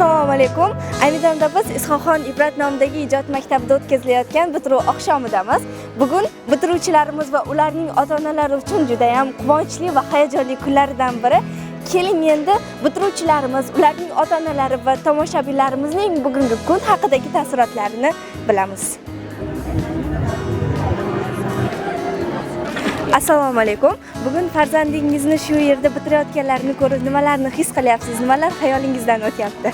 Assalomu alaykum. Ayni damda biz Ishoqxon Ibrat nomidagi ijod maktabida o'tkazilayotgan bitiruv oqshomidamiz. Bugun bitiruvchilarimiz va ularning ota-onalari uchun juda ham quvonchli va hayajonli kunlardan biri. Keling endi bitiruvchilarimiz, ularning ota-onalari va tomoshabinlarimizning bugungi kun haqidagi taassurotlarini bilamiz. Assalomu alaykum. Bugun farzandingizni shu yerda bitirayotganlarini ko'rib, nimalarni his qilyapsiz? Nimalar xayolingizdan o'tyapti?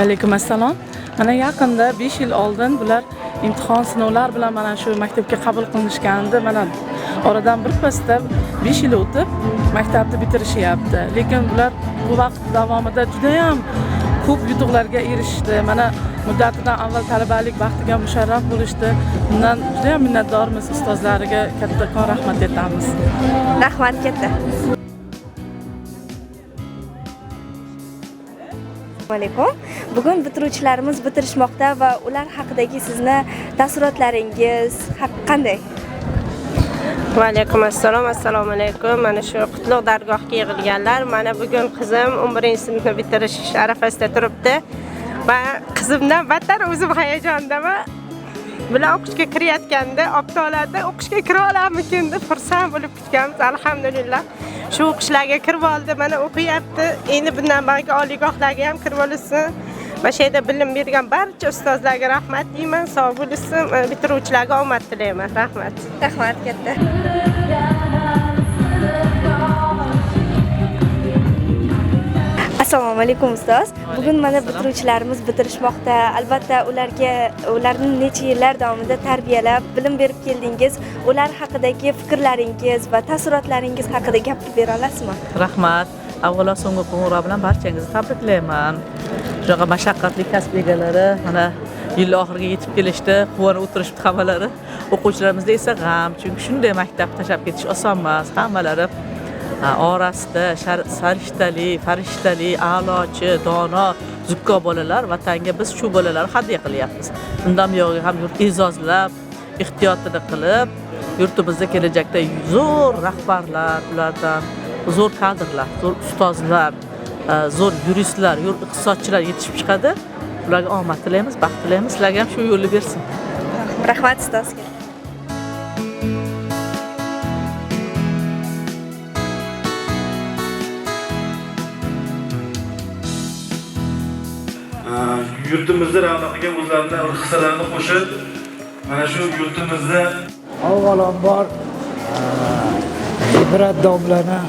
Alaykum assalom. Mana yaqinda 5 yil oldin bular imtihon sinovlar bilan mana shu maktabga qabul qilinishgandi. Mana oradan bir pasda 5 yil o'tib maktabni bitirishyapti. Lekin bular bu vaqt davomida juda ham ko'p yutuqlarga erishdi. Mana muddatidan avval talabalik vaqtiga musharraf bo'lishdi. Bundan juda ham minnatdormiz ustozlariga, kattakon rahmat aytamiz. Rahmat katta. Assalomu alaykum. Bugun bitiruvchilarimiz bitirishmoqda va ular haqidagi sizni taassurotlaringiz qanday? Va alaykum assalom, assalomu alaykum. Mana shu qutlug' dargohga yig'ilganlar, mana bugun qizim 11-sinfni bitirish arafasida turibdi. Va qizimdan battar o'zim hayajondaman. Bular o'qishga kirayotganda, optolarda o'qishga kira olarmikin deb xursand bo'lib kutganmiz. Alhamdulillah. Shu o'qishlarga kirib oldi, mana o'qiyapti. Endi bundan bag'ri oliygohlarga ham kirib olsin. Va shu yerda bilim bergan barcha ustozlarga rahmat deyman. Sog' bo'lsin, bitiruvchilarga omad tilayman. Rahmat. Rahmat katta. Assalomu alaykum ustoz. Bugun mana bitiruvchilarimiz bitirishmoqda. Albatta ularni necha yillar davomida tarbiyalab, bilim berib keldingiz. Ular haqidagi fikrlaringiz va taassurotlaringiz haqida gapirib bera olasizmi? Rahmat. Avvalo so'nggi qo'ng'iroq bilan barchangizni tabriklayman. Shunaqa mashaqqatli kasb egalari mana yil oxiriga yetib kelishdi, quvonib o'tirishibdi hammalari. O'quvchilarimizda esa g'am, chunki shunday maktab tashlab ketish oson emas. Hammalari orasida farishtali, a'lochi, dono, zukko bolalar, vatanga biz shu bolalarni hadya qilyapmiz. Bundan buyog'iga ham yurt e'zozlab, ehtiyotini qilib, yurtimizda kelajakda zo'r rahbarlar, ulardan zo'r kadrlar, zo'r ustozlar, zo'r yuristlar, iqtisodchilar yetishib chiqadi. Ularga omad tilaymiz, baxt tilaymiz. Sizlarga ham shu yo'lni bersin. Rahmat ustozga. Yurtimizda ravnaqiga o'zlarining hissalarini qo'shib, mana shu yurtimizda avvalambor Ibrat domlani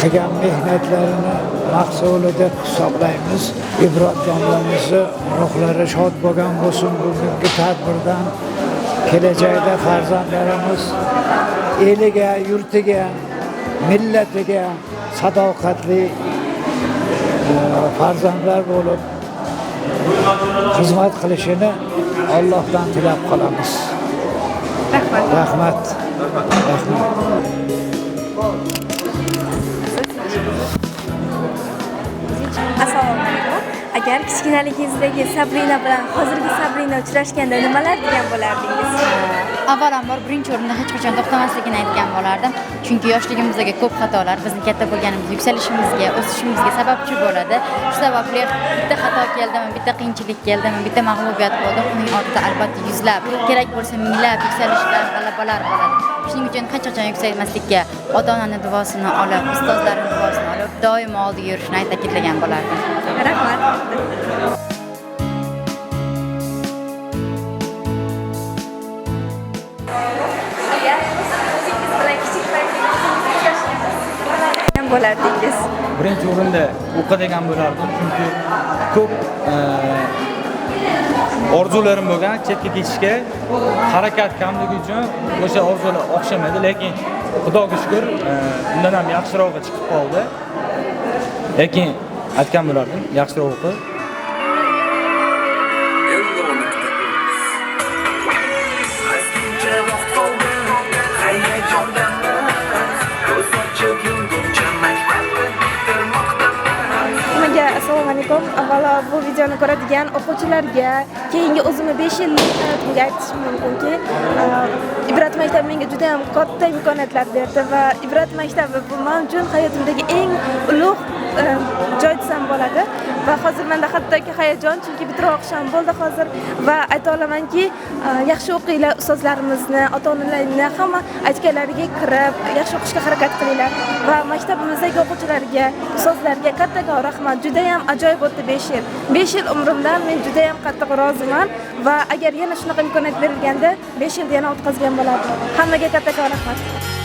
qilgan mehnatlarini mahsuli deb hisoblaymiz. Ibrat domlamizni ruhlari shod bo'lgan bo'lsin bugungi tadbirdan. Kelajakda farzandlarimiz eliga, yurtiga, millatiga sadoqatli farzandlar bo'lib xizmat qilishini Allohdan tilab qolamiz. Rahmat. Assalomu alaykum. Agar kichkinaligingizdagi Sabrina bilan hozirgi Sabrina uchrashganda nimalar degan bo'lardingiz? Avvalambor birinchi o'rinda hech qachon to'xtamasligini aytgan bo'lardim. Chunki yoshligimizdagi ko'p xatolar bizni katta bo'lganimizda yuksalishimizga, o'sishimizga sababchi bo'ladi. Shu sababli bitta xato keldimi, bitta qiyinchilik keldimi, bitta mag'lubiyat bo'ldi, uning ortida albatta yuzlab, kerak bo'lsa minglab yuksalishlar, g'alabalar bo'ladi. Shuning uchun hech qachon yuksalmaslikka, ota-onaning duosini olib, ustozlarning duosini olib, doimo oldiga yurishni ta'kidlagan bo'lardim. Rahmat. Bo'lardingiz. Birinchi o'rinda o'qiydigan bo'lardim, chunki ko'p orzularim bo'lgan, chetga ketishga harakat kamligi uchun o'sha orzular o'xshamaydi, lekin Xudoga shukr, bundan ham yaxshirog'i chiqib qoldi. Lekin aytgan bo'lardim, yaxshiroq o'qib. Assalomu alaykum. Avvalo bu videoni ko'radigan o'quvchilarga, keyingi o'zimni 5 yillik hayotimga aytishim mumkinki, Ibrat maktabi menga juda ham katta imkoniyatlar berdi va Ibrat maktabi bu men uchun hayotimdagi eng ulug' joy desam bo'ladi. va hozir menda hattoki hayajon, chunki bitiruv oqshomi bo'ldi hozir va ayta olamanki, yaxshi o'qinglar, ustozlarimizni, ota-onalarni hamma aytganlariga kirib, yaxshi o'qishga harakat qilinglar va maktabimizdagi o'quvchilarga, ustozlarga kattakon rahmat. Juda ham ajoyib o'tdi 5 yil. 5 yil umrimdan men juda ham qattiq roziman va agar yana shunaqa imkoniyat berilganda 5 yilda yana o'tkazgan bo'lardim. Hammaga kattakon rahmat.